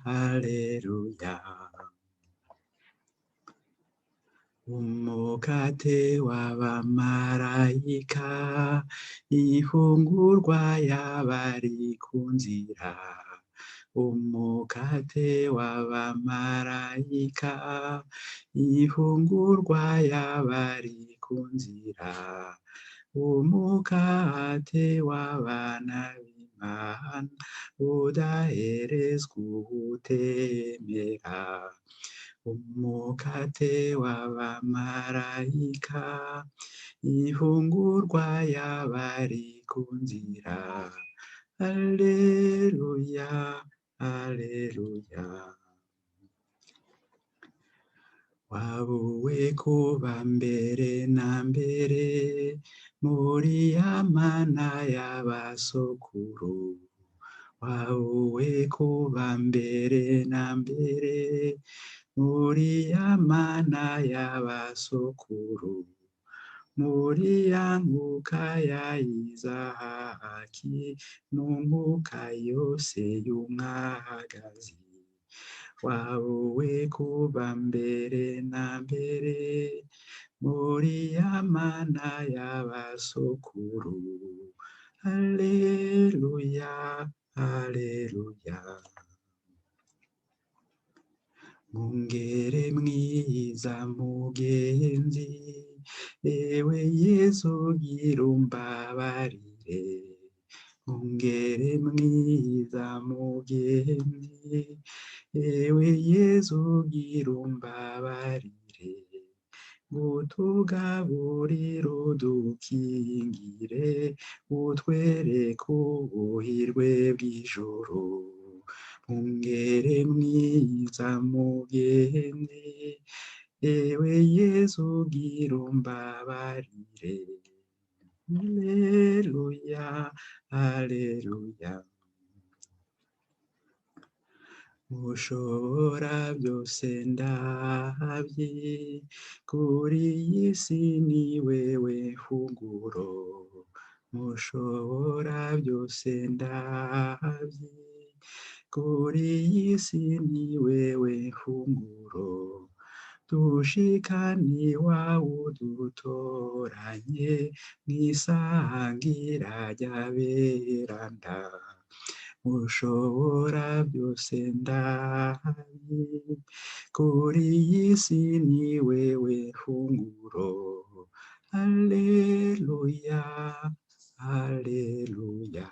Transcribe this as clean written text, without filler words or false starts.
Alleluia. Umukate w'abamarayika, ifungurwa y'abari ku nzira. Umukate w'abamarayika, ifungurwa y'abari ku nzira. Umukate w'abana b'Imana, udaherezwa uwutemera. Umukate w'abamarayika, ifungurwa y'abari ku nzira. Alleluia, alleluia. Wabuwe kuba mbere na mbere muri ya mana y'abasokuru. Wabuwe kuba mbere na mbere muri ya mana y'abasokuru. Muri ya nkuka ya Izahaki, mu nkuka yose y'umwagazi. Wabuwe kuba mbere na mbere muri ya mana y'abasokuru. Alleluia, alleluia. Mungere mwiza mugenzi, ewe Yesu gira umbabarire. Mungere mwiza mugenzi, ewe Yesu gira umbabarire. Utugaburire udukingire, utwereke ubuhirwe bw'ijuru. Mungere mwiza mugenzi, ewe Yesu gira umbabarire. Alleluia, alleluia. Ushobora byose ndahabye, kuri iyi si ni wewe funguro. Ushobora byose ndahabye, kuri iyi si ni wewe funguro. Dushikane iwawe udutoranye, mw'isangira ry'aberanda. Ushobora byose ndahabye, kuri iyi si ni wewe funguro. Alleluia, alleluia.